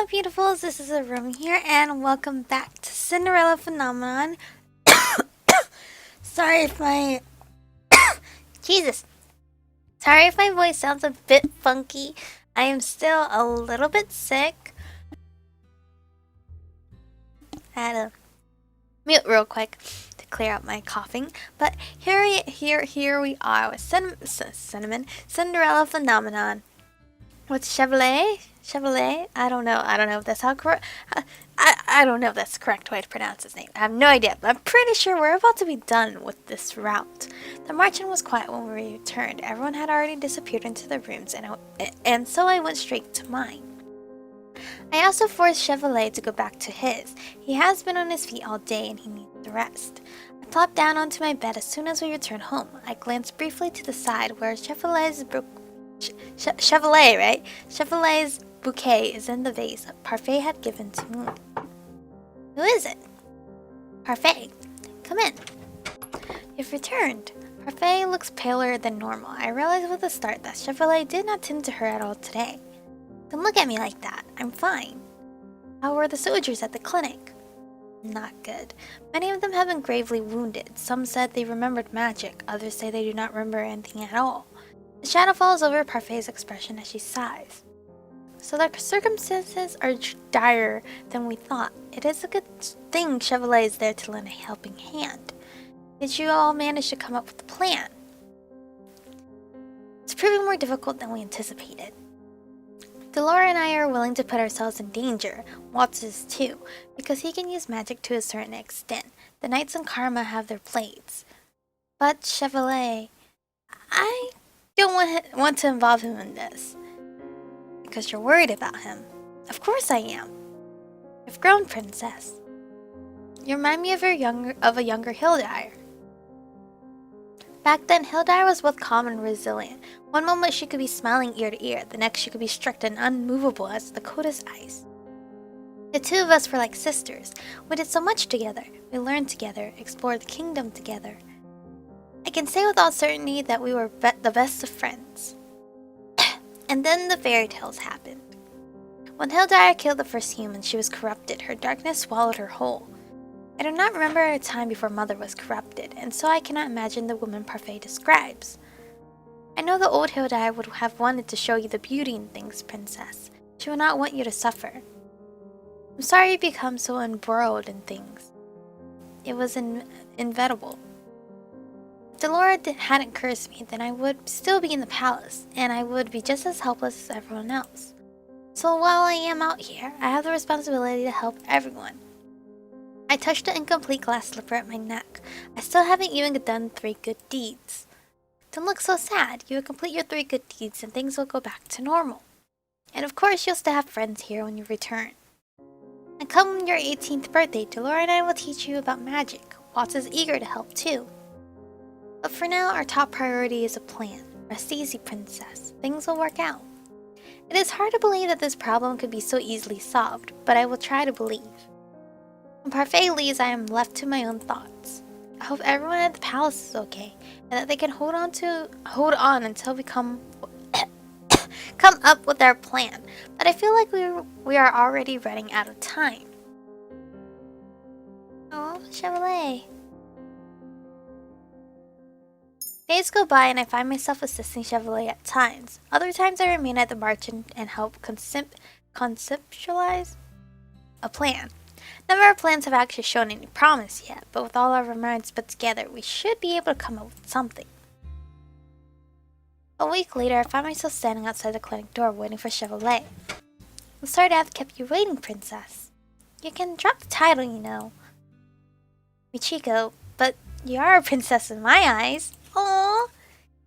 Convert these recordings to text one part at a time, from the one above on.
Hello beautifuls, this is Aromie here and welcome back to Cinderella Phenomenon. Sorry if my... Jesus. Sorry if my voice sounds a bit funky. I am still a little bit sick. I had to mute real quick to clear out my coughing. But here we are with Cinderella Phenomenon. With Chevalier? I don't know if that's how correct. I don't know if that's the correct way to pronounce his name. I have no idea, but I'm pretty sure we're about to be done with this route. The marching was quiet when we returned. Everyone had already disappeared into their rooms, and so I went straight to mine. I also forced Chevalier to go back to his. He has been on his feet all day, and he needs the rest. I plopped down onto my bed as soon as we returned home. I glanced briefly to the side where Chevalier's bouquet is in the vase Parfait had given to me. Who is it? Parfait, come in. You've returned. Parfait looks paler than normal. I realized with a start that Chevalier did not tend to her at all today. Don't look at me like that. I'm fine. How were the soldiers at the clinic? Not good. Many of them have been gravely wounded. Some said they remembered magic. Others say they do not remember anything at all. The shadow falls over Parfait's expression as she sighs. So the circumstances are dire than we thought. It is a good thing Chevalier is there to lend a helping hand. Did you all manage to come up with a plan? It's proving more difficult than we anticipated. Delora and I are willing to put ourselves in danger. Watts is too, because he can use magic to a certain extent. The Knights and Karma have their blades. But Chevalier, I don't want to involve him in this. Because you're worried about him. Of course I am. You've grown, princess. You remind me of a younger Hildire. Back then, Hildire was both calm and resilient. One moment she could be smiling ear to ear, the next she could be strict and unmovable as the coldest ice. The two of us were like sisters. We did so much together. We learned together, explored the kingdom together. I can say with all certainty that we were the best of friends. And then the fairy tales happened. When Hildire killed the first human, she was corrupted. Her darkness swallowed her whole. I do not remember a time before Mother was corrupted, and so I cannot imagine the woman Parfait describes. I know the old Hildire would have wanted to show you the beauty in things, princess. She would not want you to suffer. I'm sorry you become so embroiled in things. It was inevitable. If Delora hadn't cursed me, then I would still be in the palace, and I would be just as helpless as everyone else. So while I am out here, I have the responsibility to help everyone. I touched the incomplete glass slipper at my neck. I still haven't even done 3 good deeds. Don't look so sad. You will complete your 3 good deeds and things will go back to normal. And of course, you'll still have friends here when you return. And come your 18th birthday, Delora and I will teach you about magic. Watts is eager to help too. But for now, our top priority is a plan. Rest easy, princess. Things will work out. It is hard to believe that this problem could be so easily solved, but I will try to believe. When Parfait leaves, I am left to my own thoughts. I hope everyone at the palace is okay, and that they can hold on until we come up with our plan. But I feel like we are already running out of time. Oh, Chevalier. Days go by and I find myself assisting Chevalier at times. Other times I remain at the march and help conceptualize a plan. None of our plans have actually shown any promise yet, but with all our minds put together, we should be able to come up with something. A week later, I find myself standing outside the clinic door waiting for Chevalier. I'm sorry to have kept you waiting, princess. You can drop the title, you know. Michiko, but you are a princess in my eyes. Aww.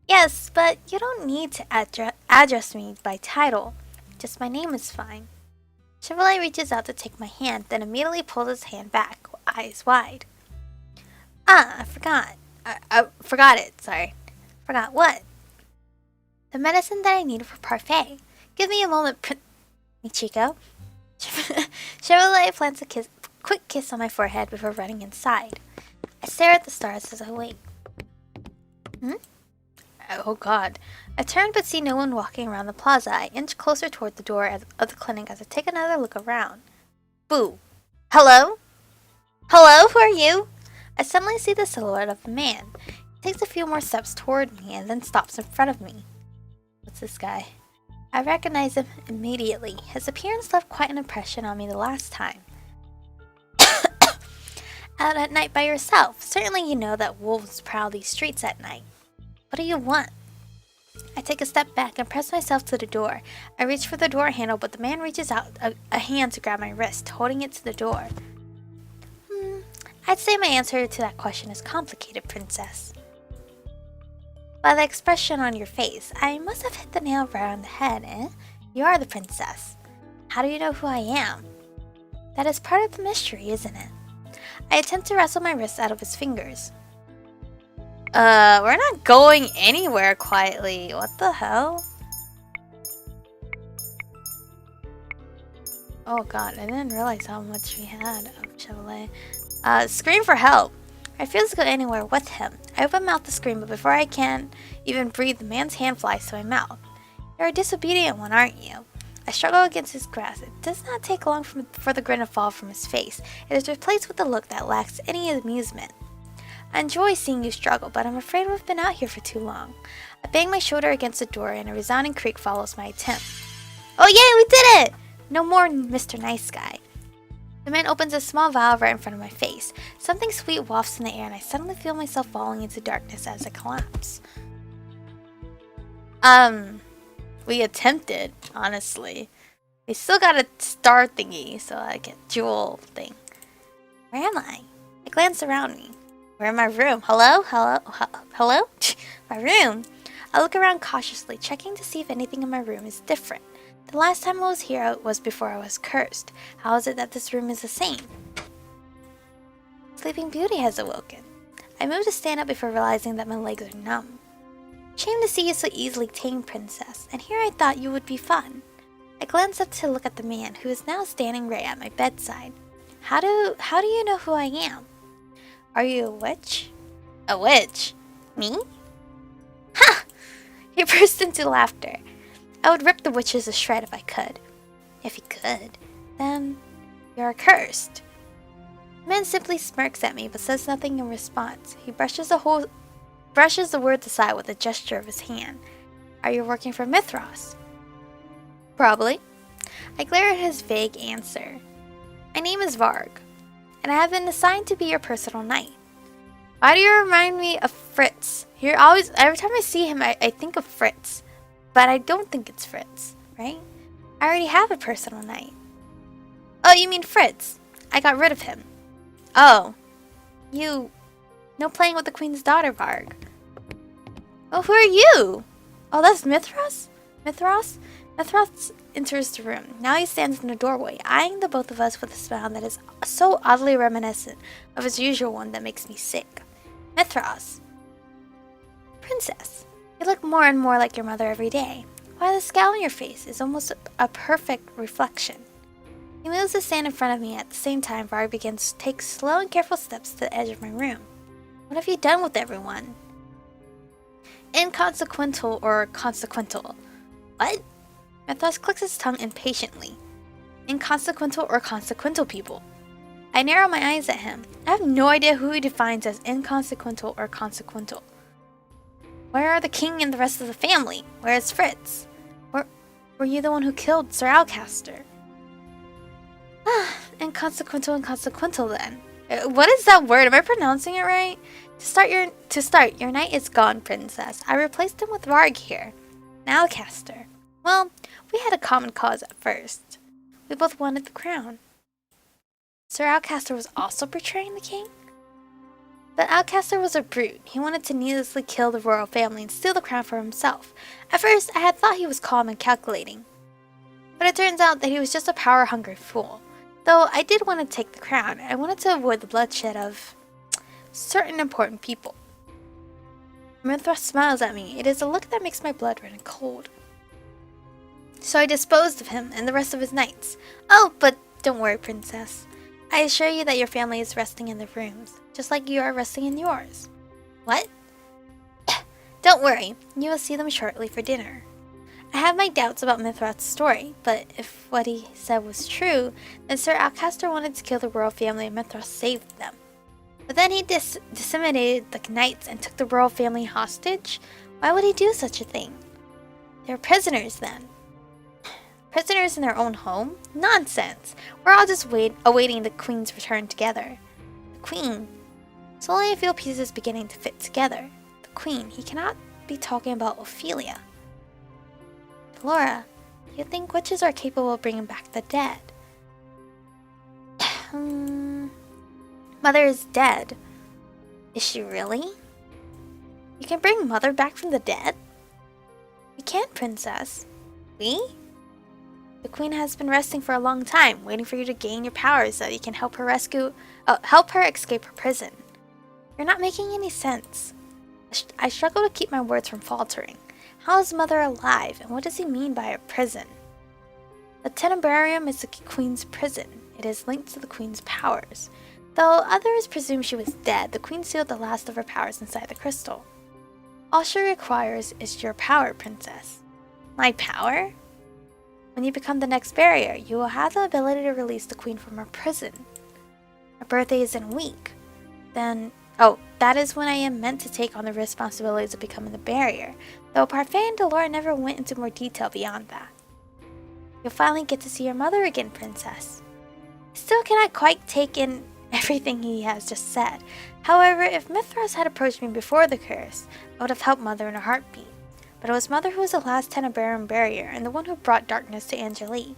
Yes, but you don't need to address me by title. Just my name is fine. Chevalier reaches out to take my hand, then immediately pulls his hand back, eyes wide. Ah, I forgot. I forgot it, sorry. Forgot what? The medicine that I needed for Parfait. Give me a moment, Michiko. Chevalier plants a quick kiss on my forehead before running inside. I stare at the stars as I wait. Oh god. I turn but see no one walking around the plaza. I inch closer toward the door of the clinic as I take another look around. Boo. Hello? Hello, who are you? I suddenly see the silhouette of a man. He takes a few more steps toward me and then stops in front of me. What's this guy? I recognize him immediately. His appearance left quite an impression on me the last time. Out at night by yourself. Certainly you know that wolves prowl these streets at night. What do you want? I take a step back and press myself to the door. I reach for the door handle, but the man reaches out a hand to grab my wrist, holding it to the door. I'd say my answer to that question is complicated, princess. By the expression on your face, I must have hit the nail right on the head, eh? You are the princess. How do you know who I am? That is part of the mystery, isn't it? I attempt to wrestle my wrist out of his fingers. We're not going anywhere quietly. What the hell? Oh god, I didn't realize how much we had of Chevalier. Scream for help. I refuse to go anywhere with him. I open mouth to scream, but before I can even breathe, the man's hand flies to my mouth. You're a disobedient one, aren't you? I struggle against his grasp. It does not take long for the grin to fall from his face. It is replaced with a look that lacks any amusement. I enjoy seeing you struggle, but I'm afraid we've been out here for too long. I bang my shoulder against the door, and a resounding creak follows my attempt. Oh yay, we did it! No more Mr. Nice Guy. The man opens a small valve right in front of my face. Something sweet wafts in the air, and I suddenly feel myself falling into darkness as I collapse. We attempted, honestly. We still got a star thingy, so I get jewel thing. Where am I? I glance around me. We're in my room. Hello? Hello? My room? I look around cautiously, checking to see if anything in my room is different. The last time I was here was before I was cursed. How is it that this room is the same? Sleeping Beauty has awoken. I move to stand up before realizing that my legs are numb. Shame to see you so easily tamed, princess, and here I thought you would be fun. I glance up to look at the man, who is now standing right at my bedside. How do you know who I am? Are you a witch? A witch? Me? Ha! He burst into laughter. I would rip the witches to shred if I could. If he could, then you're cursed. The man simply smirks at me but says nothing in response. He brushes the words aside with a gesture of his hand. Are you working for Mithras? Probably. I glare at his vague answer. My name is Varg, and I have been assigned to be your personal knight. Why do you remind me of Fritz? Every time I see him, I think of Fritz. But I don't think it's Fritz, right? I already have a personal knight. Oh, you mean Fritz? I got rid of him. Oh. No playing with the queen's daughter, Varg. Oh, who are you? Oh, that's Mithras? Mithras enters the room. Now he stands in the doorway, eyeing the both of us with a smile that is so oddly reminiscent of his usual one that makes me sick. Mithras. Princess, you look more and more like your mother every day. Why, the scowl on your face is almost a perfect reflection. He moves to stand in front of me. At the same time, Varg begins to take slow and careful steps to the edge of my room. What have you done with everyone? Inconsequential or consequential? What? Mithras clicks his tongue impatiently. Inconsequential or consequential people? I narrow my eyes at him. I have no idea who he defines as inconsequential or consequential. Where are the king and the rest of the family? Where is Fritz? Were you the one who killed Sir Alcaster? Inconsequential and consequential then. What is that word? Am I pronouncing it right? To start, your knight is gone, princess. I replaced him with Varg here. Alcaster. Well, we had a common cause at first. We both wanted the crown. Sir Alcaster was also betraying the king? But Alcaster was a brute. He wanted to needlessly kill the royal family and steal the crown for himself. At first, I had thought he was calm and calculating. But it turns out that he was just a power-hungry fool. Though I did want to take the crown, I wanted to avoid the bloodshed of certain important people. Mithras smiles at me. It is a look that makes my blood run cold. So I disposed of him and the rest of his knights. Oh, but don't worry, princess. I assure you that your family is resting in their rooms, just like you are resting in yours. What? Don't worry, you will see them shortly for dinner. I have my doubts about Mithras' story, but if what he said was true, then Sir Alcaster wanted to kill the royal family and Mithras saved them. But then he disseminated the knights and took the royal family hostage? Why would he do such a thing? They were prisoners then. Prisoners in their own home? Nonsense! We're all just awaiting the queen's return together. The queen? It's only a few pieces beginning to fit together. The queen? He cannot be talking about Ophelia. Laura, you think witches are capable of bringing back the dead? Mother is dead. Is she really? You can bring Mother back from the dead? We can't, Princess. We? The Queen has been resting for a long time, waiting for you to gain your powers so that you can help her escape her prison. You're not making any sense. I struggle to keep my words from faltering. How is Mother alive, and what does he mean by a prison? The Tenebrarium is the Queen's prison. It is linked to the Queen's powers. Though others presume she was dead, the Queen sealed the last of her powers inside the crystal. All she requires is your power, Princess. My power? When you become the next barrier, you will have the ability to release the Queen from her prison. Her birthday is in a week. Then, that is when I am meant to take on the responsibilities of becoming the barrier, though Parfait and Delora never went into more detail beyond that. You'll finally get to see your mother again, Princess. I still cannot quite take in everything he has just said. However, if Mithras had approached me before the curse, I would have helped Mother in a heartbeat. But it was Mother who was the last Tenebrarium barrier and the one who brought darkness to Angelique.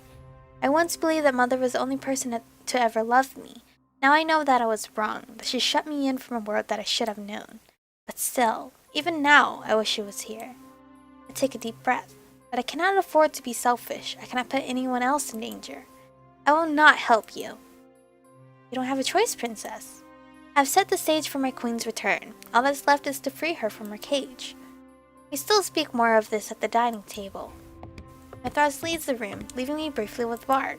I once believed that Mother was the only person to ever love me. Now I know that I was wrong, that she shut me in from a world that I should have known. But still, even now, I wish she was here. I take a deep breath, but I cannot afford to be selfish. I cannot put anyone else in danger. I will not help you. You don't have a choice, Princess. I've set the stage for my queen's return. All that's left is to free her from her cage. We still speak more of this at the dining table. Mithras leaves the room, leaving me briefly with Varg.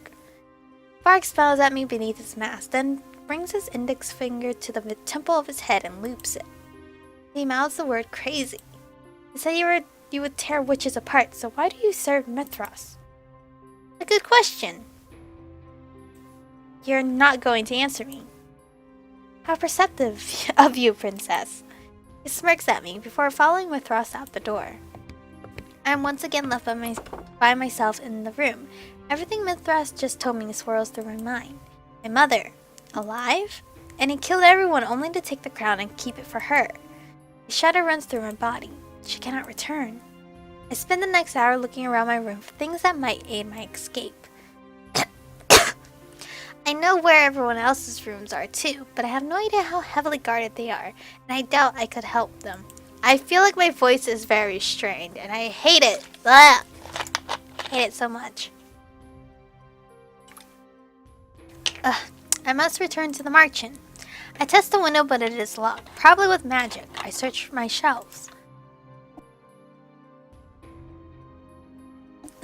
Varg smiles at me beneath his mask, then brings his index finger to the mid-temple of his head and loops it. He mouths the word crazy. He said you would tear witches apart, so why do you serve Mithras? A good question. You're not going to answer me. How perceptive of you, Princess. He smirks at me before following Mithras out the door. I am once again left by myself in the room. Everything Mithras just told me swirls through my mind. My mother, alive? And he killed everyone only to take the crown and keep it for her. A shudder runs through my body. She cannot return. I spend the next hour looking around my room for things that might aid my escape. I know where everyone else's rooms are too, but I have no idea how heavily guarded they are, and I doubt I could help them. I feel like my voice is very strained, and I hate it. Blah! I hate it so much. I must return to the marchand. I test the window, but it is locked, probably with magic. I search my shelves.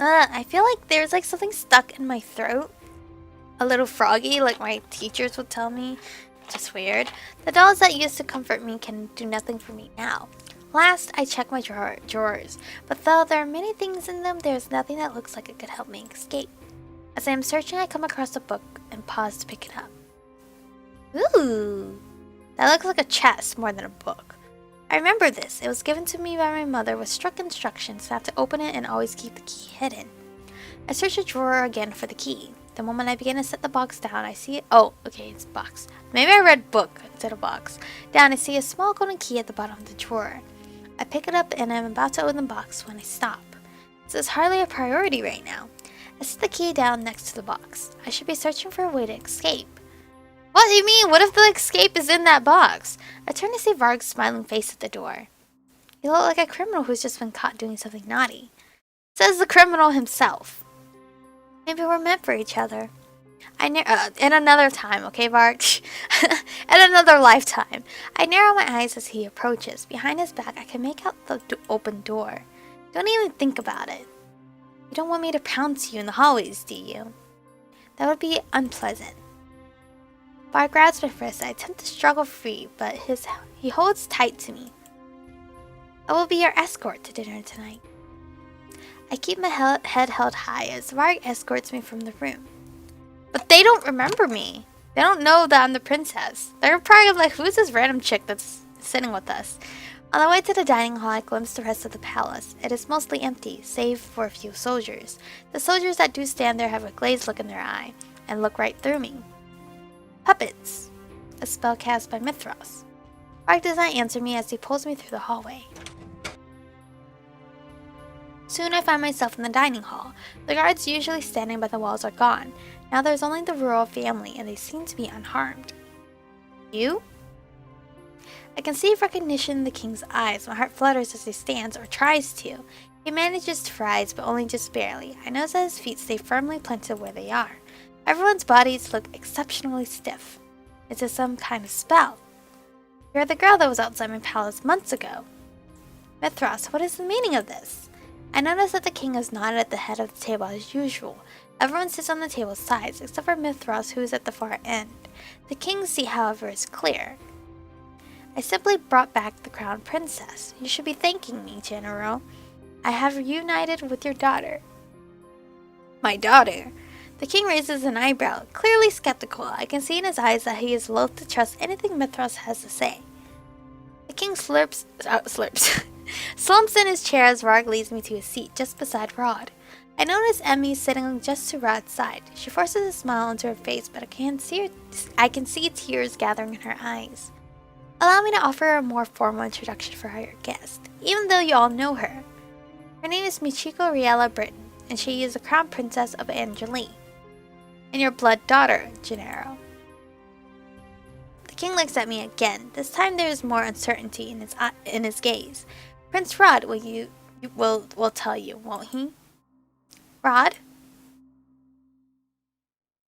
I feel like there's like something stuck in my throat. A little froggy, like my teachers would tell me. Just weird. The dolls that used to comfort me can do nothing for me now. Last, I check my drawers, but though there are many things in them, there is nothing that looks like it could help me escape. As I am searching, I come across a book and pause to pick it up. Ooh! That looks like a chest more than a book. I remember this. It was given to me by my mother with strict instructions not to open it and always keep the key hidden. I search the drawer again for the key. The moment I begin to set the box down, I see it. Oh, okay, it's box. Maybe I read book instead of box. Down, I see a small golden key at the bottom of the drawer. I pick it up and I'm about to open the box when I stop. This is hardly a priority right now. I set the key down next to the box. I should be searching for a way to escape. What do you mean? What if the escape is in that box? I turn to see Varg's smiling face at the door. You look like a criminal who's just been caught doing something naughty. Says the criminal himself. Maybe we're meant for each other. In another time, okay, Varg? In another lifetime. I narrow my eyes as he approaches. Behind his back, I can make out the open door. Don't even think about it. You don't want me to pounce you in the hallways, do you? That would be unpleasant. Varg grabs my wrist. I attempt to struggle free, but he holds tight to me. I will be your escort to dinner tonight. I keep my head held high as Varg escorts me from the room. But they don't remember me. They don't know that I'm the princess. They're probably like, who's this random chick that's sitting with us? On the way to the dining hall, I glimpse the rest of the palace. It is mostly empty, save for a few soldiers. The soldiers that do stand there have a glazed look in their eye and look right through me. Puppets. A spell cast by Mithras. Varg does not answer me as he pulls me through the hallway. Soon I find myself in the dining hall. The guards usually standing by the walls are gone. Now there's only the royal family, and they seem to be unharmed. You? I can see recognition in the king's eyes. My heart flutters as he stands, or tries to. He manages to rise, but only just barely. I notice that his feet stay firmly planted where they are. Everyone's bodies look exceptionally stiff. Is this some kind of spell? You're the girl that was outside my palace months ago. Mithras, what is the meaning of this? I notice that the king is not at the head of the table as usual. Everyone sits on the table's sides, except for Mithras, who is at the far end. The king's seat, however, is clear. I simply brought back the crowned princess. You should be thanking me, General. I have reunited with your daughter. My daughter? The king raises an eyebrow, clearly skeptical. I can see in his eyes that he is loath to trust anything Mithras has to say. The king slumps in his chair as Varg leads me to his seat just beside Rod. I notice Emmy sitting just to Rod's side. She forces a smile onto her face, but I can see tears gathering in her eyes. Allow me to offer a more formal introduction for our guest, even though you all know her. Her name is Michiko Riella Britton, and she is the crown princess of Angeli, and your blood daughter, Gennaro. The king looks at me again. This time there is more uncertainty in his gaze. Prince Rod will tell you, won't he? Rod?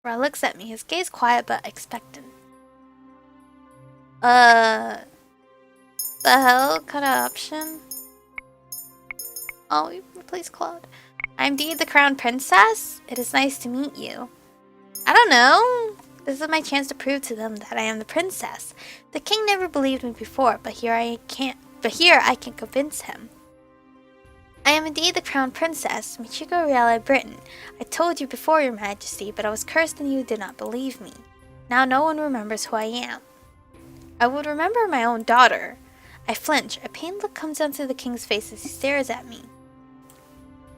Rod looks at me, his gaze quiet but expectant. The hell kind of option? Oh, please, Claude. I'm indeed the crown princess? It is nice to meet you. I don't know. This is my chance to prove to them that I am the princess. The king never believed me before, but here I can convince him. I am indeed the crown princess, Michiko Riella Britton. I told you before, your majesty, but I was cursed and you did not believe me. Now no one remembers who I am. I would remember my own daughter. I flinch. A pained look comes onto the king's face as he stares at me.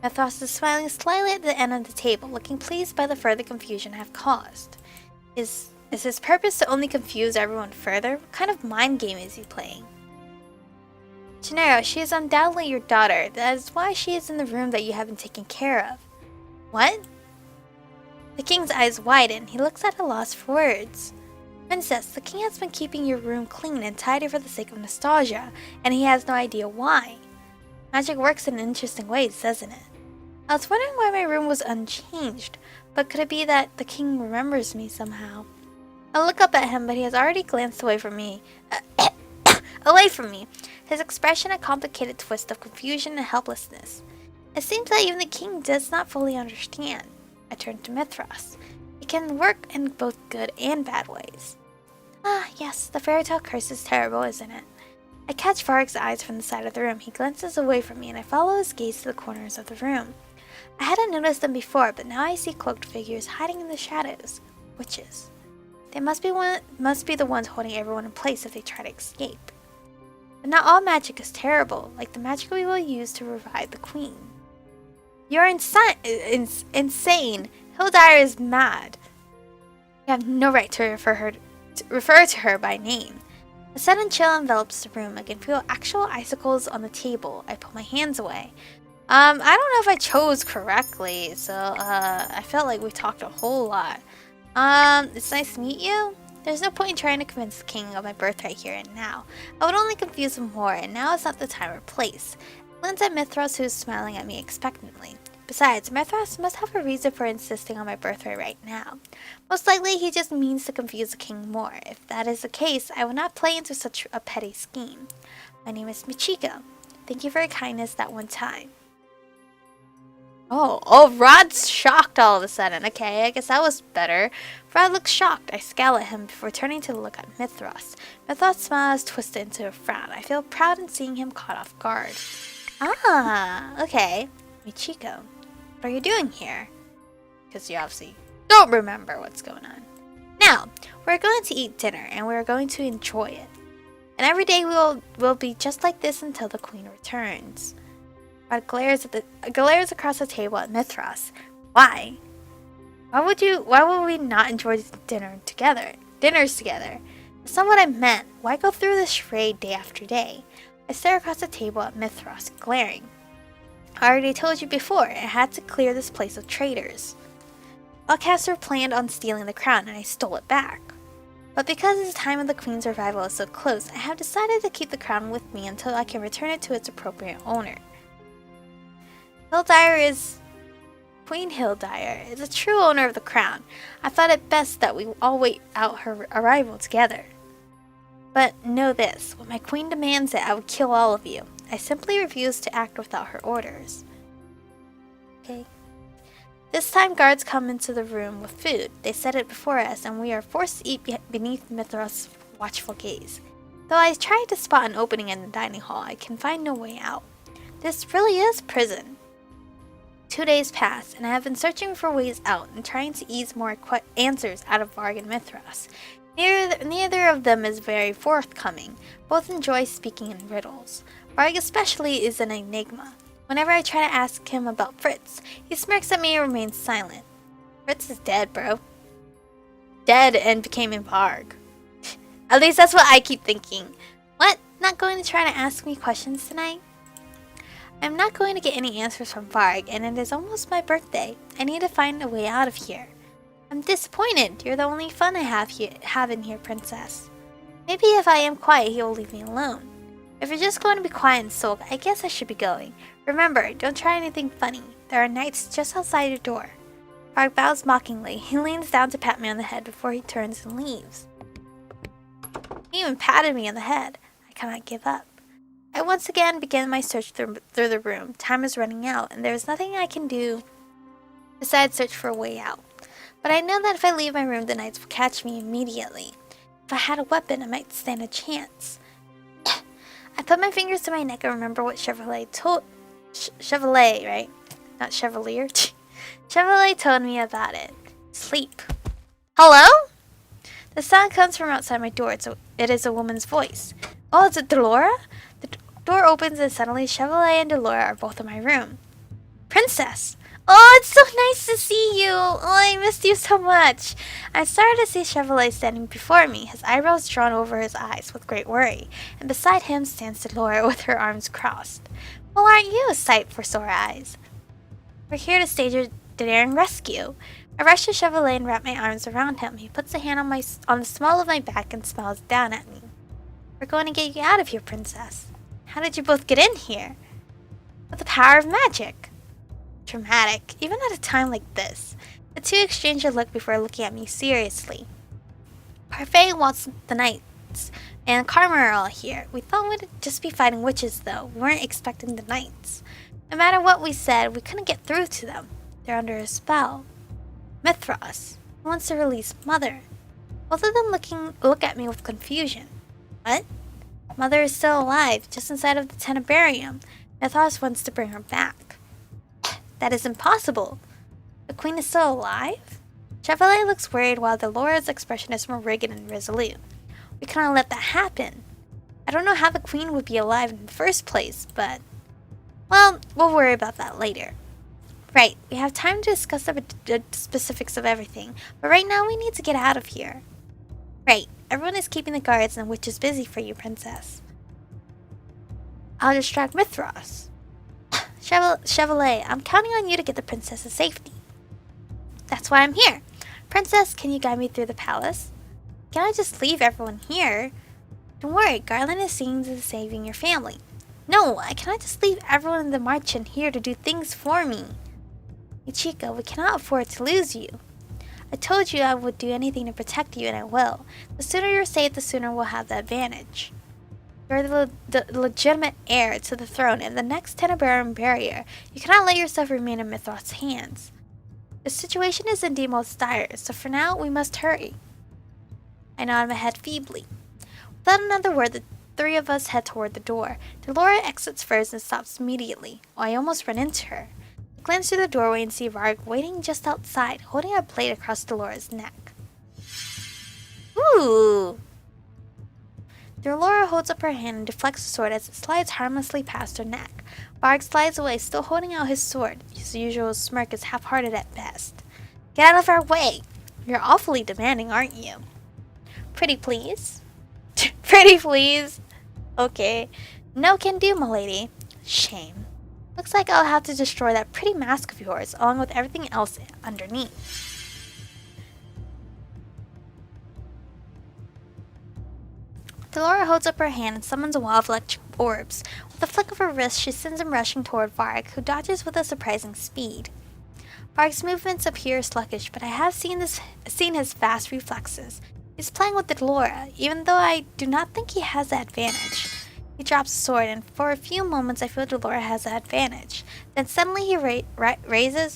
Mithras is smiling slyly at the end of the table, looking pleased by the further confusion I have caused. Is his purpose to only confuse everyone further? What kind of mind game is he playing? Gennaro, she is undoubtedly your daughter. That is why she is in the room that you have been taken care of. What? The king's eyes widen. He looks at a loss for words. Princess, the king has been keeping your room clean and tidy for the sake of nostalgia, and he has no idea why. Magic works in interesting ways, doesn't it? I was wondering why my room was unchanged, but could it be that the king remembers me somehow? I look up at him, but he has already glanced away from me. His expression a complicated twist of confusion and helplessness. It seems that even the king does not fully understand. I turn to Mithras. It can work in both good and bad ways. Ah, yes, the fairy tale curse is terrible, isn't it? I catch Varg's eyes from the side of the room. He glances away from me, and I follow his gaze to the corners of the room. I hadn't noticed them before, but now I see cloaked figures hiding in the shadows. Witches. They must be the ones holding everyone in place if they try to escape. But not all magic is terrible, like the magic we will use to revive the queen. You're insane! Hildire is mad. You have no right to refer to her by name. A sudden chill envelops the room. I can feel actual icicles on the table. I pull my hands away. I don't know if I chose correctly, so I felt like we talked a whole lot. It's nice to meet you. There's no point in trying to convince the king of my birthright here and now. I would only confuse him more, and now is not the time or place. I glance at Mithras, who is smiling at me expectantly. Besides, Mithras must have a reason for insisting on my birthright right now. Most likely, he just means to confuse the king more. If that is the case, I will not play into such a petty scheme. My name is Michiko. Thank you for your kindness that one time. Oh, Rod's shocked all of a sudden. Okay, I guess that was better. Rod looks shocked. I scowl at him before turning to look at Mithras. Mithras' smile is twisted into a frown. I feel proud in seeing him caught off guard. Ah, okay. Michiko, what are you doing here? Because you obviously don't remember what's going on. Now, we're going to eat dinner, and we're going to enjoy it. And every day will be just like this until the queen returns. Rod glares across the table at Mithras. Why? Why would we not enjoy dinners together? That's not what I meant. Why go through this charade day after day? I stare across the table at Mithras, glaring. I already told you before, I had to clear this place of traitors. Alcaster planned on stealing the crown, and I stole it back. But because the time of the queen's arrival is so close, I have decided to keep the crown with me until I can return it to its appropriate owner. Queen Hildyre is the true owner of the crown. I thought it best that we all wait out her arrival together. But know this, when my queen demands it, I will kill all of you. I simply refuse to act without her orders. Okay. This time guards come into the room with food. They set it before us, and we are forced to eat beneath Mithras' watchful gaze. Though I try to spot an opening in the dining hall, I can find no way out. This really is prison. 2 days pass, and I have been searching for ways out and trying to ease more answers out of Varg and Mithras. Neither of them is very forthcoming. Both enjoy speaking in riddles. Varg especially is an enigma. Whenever I try to ask him about Fritz, he smirks at me and remains silent. Fritz is dead, bro. Dead and became a Varg. At least that's what I keep thinking. What? Not going to try to ask me questions tonight? I'm not going to get any answers from Varg, and it is almost my birthday. I need to find a way out of here. I'm disappointed. You're the only fun I have in here, princess. Maybe if I am quiet, he will leave me alone. If you're just going to be quiet and sulk, I guess I should be going. Remember, don't try anything funny. There are knights just outside your door. Varg bows mockingly. He leans down to pat me on the head before he turns and leaves. He even patted me on the head. I cannot give up. I once again begin my search through the room. Time is running out, and there is nothing I can do besides search for a way out. But I know that if I leave my room, the knights will catch me immediately. If I had a weapon, I might stand a chance. I put my fingers to my neck and remember what Chevalier, right? Not Chevalier. Chevalier told me about it. Sleep. Hello? The sound comes from outside my door. It is a woman's voice. Oh, is it Delora? The door opens and suddenly Chevalier and Delora are both in my room. Princess! Oh, it's so nice to see you! Oh, I missed you so much! I started to see Chevalier standing before me, his eyebrows drawn over his eyes with great worry, and beside him stands Delora with her arms crossed. Well, aren't you a sight for sore eyes? We're here to stage a daring rescue. I rush to Chevalier and wrap my arms around him. He puts a hand on the small of my back and smiles down at me. We're going to get you out of here, princess. How did you both get in here? With the power of magic. Dramatic, even at a time like this. The two exchange a look before looking at me seriously. Parfait wants the knights, and Karma are all here. We thought we'd just be fighting witches, though. We weren't expecting the knights. No matter what we said, we couldn't get through to them. They're under a spell. Mithras wants to release Mother. Both of them look at me with confusion. What? Mother is still alive, just inside of the Tenebarium. Mithras wants to bring her back. That is impossible. The queen is still alive? Chevalier looks worried while Delora's expression is more rigid and resolute. We cannot let that happen. I don't know how the queen would be alive in the first place, but... well, we'll worry about that later. Right, we have time to discuss the specifics of everything, but right now we need to get out of here. Right, everyone is keeping the guards and the witches busy for you, princess. I'll distract Mithras. Chevalier, I'm counting on you to get the princess to safety. That's why I'm here. Princess, can you guide me through the palace? Can I just leave everyone here? Don't worry, Garland is seeing to saving your family. No, I cannot just leave everyone in the marchand here to do things for me. Michiko, we cannot afford to lose you. I told you I would do anything to protect you, and I will. The sooner you're safe, the sooner we'll have the advantage. You are the legitimate heir to the throne and the next Tenebrarum barrier. You cannot let yourself remain in Mithras' hands. The situation is indeed most dire, so for now we must hurry. I nod my head feebly. Without another word, the three of us head toward the door. Delora exits first and stops immediately. Oh, I almost run into her. I glance through the doorway and see Varg waiting just outside, holding a blade across Delora's neck. Ooh! Delora holds up her hand and deflects the sword as it slides harmlessly past her neck. Varg slides away, still holding out his sword. His usual smirk is half-hearted at best. Get out of our way! You're awfully demanding, aren't you? Pretty please? Pretty please? Okay. No can do, m'lady. Shame. Looks like I'll have to destroy that pretty mask of yours, along with everything else underneath. Delora holds up her hand and summons a wall of electric orbs. With a flick of her wrist, she sends him rushing toward Varg, who dodges with a surprising speed. Varg's movements appear sluggish, but I have seen his fast reflexes. He's playing with Delora, even though I do not think he has the advantage. He drops the sword, and for a few moments I feel Delora has the advantage. Then suddenly he raises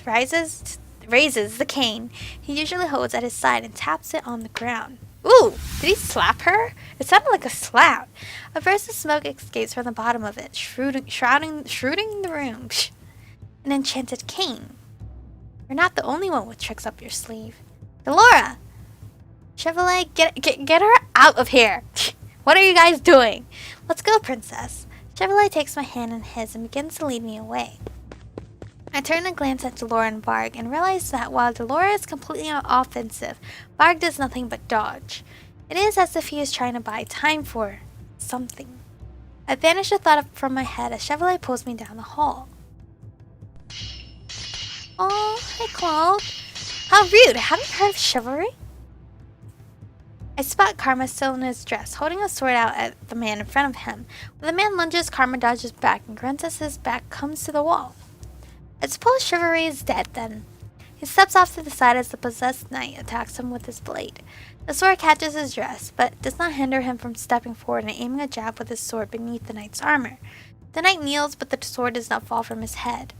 the cane he usually holds at his side and taps it on the ground. Ooh! Did he slap her? It sounded like a slap. A burst of smoke escapes from the bottom of it, shrouding the room. An enchanted cane. You're not the only one with tricks up your sleeve. Delora! Chevalier, get her out of here! What are you guys doing? Let's go, princess. Chevalier takes my hand in his and begins to lead me away. I turn and glance at Delora and Varg and realize that while Delora is completely offensive, Varg does nothing but dodge. It is as if he is trying to buy time for something. I banish the thought from my head as Chevalier pulls me down the hall. Oh, hey Claude. How rude! Haven't you heard of chivalry? I spot Karma still in his dress, holding a sword out at the man in front of him. When the man lunges, Karma dodges back and grunts as his back comes to the wall. I suppose chivalry is dead then. He steps off to the side as the possessed knight attacks him with his blade. The sword catches his dress, but does not hinder him from stepping forward and aiming a jab with his sword beneath the knight's armor. The knight kneels, but the sword does not fall from his head.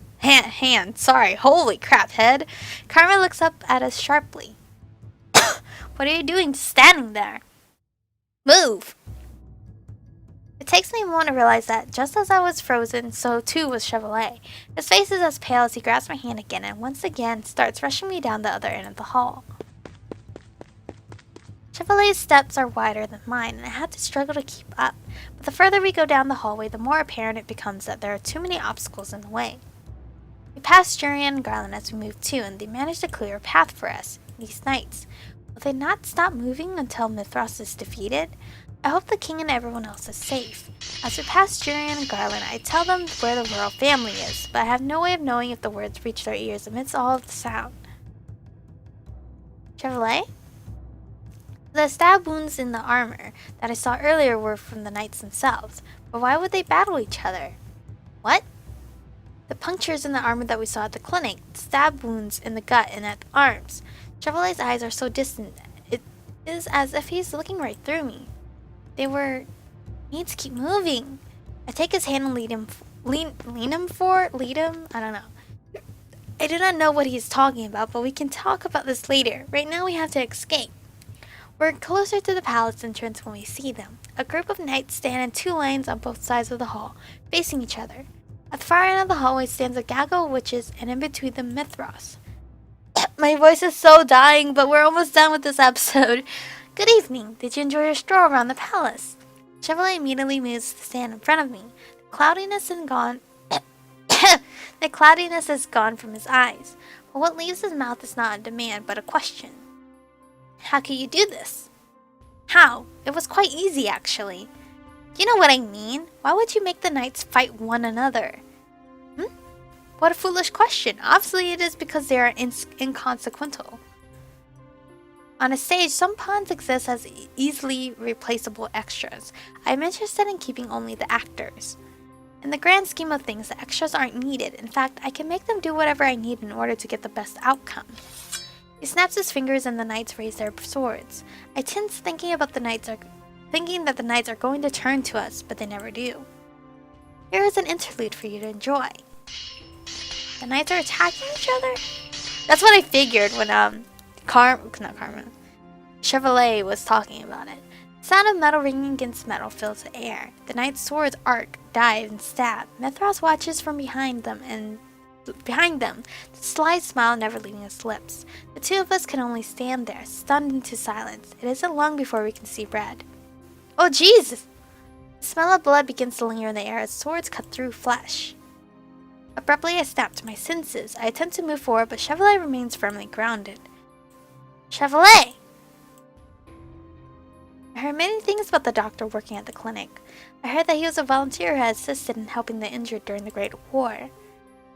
Sorry, holy crap, head. Karma looks up at us sharply. What are you doing standing there? Move! It takes me a moment to realize that just as I was frozen, so too was Chevalier. His face is as pale as he grabs my hand again and once again starts rushing me down the other end of the hall. Chevalier's steps are wider than mine, and I had to struggle to keep up, but the further we go down the hallway, the more apparent it becomes that there are too many obstacles in the way. We pass Jurian and Garland as we move too, and they manage to clear a path for us. These knights. Will they not stop moving until Mithras is defeated? I hope the king and everyone else is safe. As we pass Jurian and Garland, I tell them where the royal family is, but I have no way of knowing if the words reach their ears amidst all of the sound. Chevalier? The stab wounds in the armor that I saw earlier were from the knights themselves, but why would they battle each other? What? The punctures in the armor that we saw at the clinic, stab wounds in the gut and at the arms. Chevalier's eyes are so distant, it is as if he's looking right through me. They need to keep moving. I take his hand and lead him. I don't know. I do not know what he's talking about, but we can talk about this later. Right now we have to escape. We're closer to the palace entrance when we see them. A group of knights stand in two lanes on both sides of the hall, facing each other. At the far end of the hallway stands a gaggle of witches, and in between them Mithras. My voice is so dying, but we're almost done with this episode. Good evening. Did you enjoy your stroll around the palace? Chevalier immediately moves to the stand in front of me. The cloudiness is gone. The cloudiness is gone from his eyes. But what leaves his mouth is not a demand, but a question. How could you do this? How? It was quite easy, actually. You know what I mean? Why would you make the knights fight one another? What a foolish question. Obviously, it is because they are inconsequential. On a stage, some pawns exist as easily replaceable extras. I am interested in keeping only the actors. In the grand scheme of things, the extras aren't needed. In fact, I can make them do whatever I need in order to get the best outcome. He snaps his fingers and the knights raise their swords. I tense thinking about the knights thinking that the knights are going to turn to us, but they never do. Here is an interlude for you to enjoy. The knights are attacking each other? That's what I figured when Chevalier was talking about it. The sound of metal ringing against metal fills the air. The knight's swords arc, dive, and stab. Mithras watches from behind them, the sly smile never leaving his lips. The two of us can only stand there, stunned into silence. It isn't long before we can see red. Oh, Jesus! The smell of blood begins to linger in the air as swords cut through flesh. Abruptly, I snap to my senses. I attempt to move forward, but Chevalier remains firmly grounded. Chevalier! I heard many things about the doctor working at the clinic. I heard that he was a volunteer who had assisted in helping the injured during the Great War.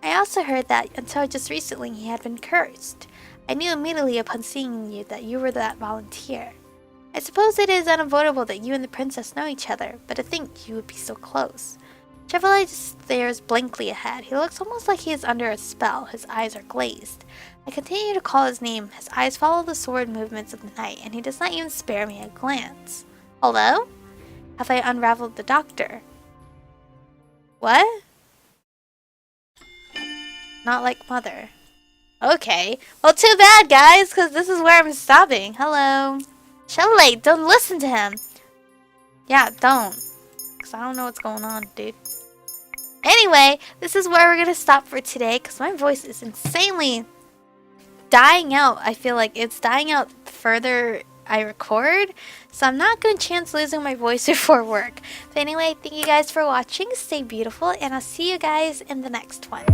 I also heard that until just recently he had been cursed. I knew immediately upon seeing you that you were that volunteer. I suppose it is unavoidable that you and the princess know each other, but to think you would be so close. Chevalier just stares blankly ahead. He looks almost like he is under a spell. His eyes are glazed. I continue to call his name. His eyes follow the sword movements of the knight, and he does not even spare me a glance. Hello? Have I unraveled the doctor? What? Not like mother. Okay. Well, too bad, guys, because this is where I'm stopping. Hello. Chevalier, don't listen to him. Yeah, don't. Because I don't know what's going on, dude. Anyway, this is where we're going to stop for today, because my voice is insanely dying out. I feel like it's dying out the further I record, so I'm not going to chance losing my voice before work. But anyway, thank you guys for watching. Stay beautiful, and I'll see you guys in the next one.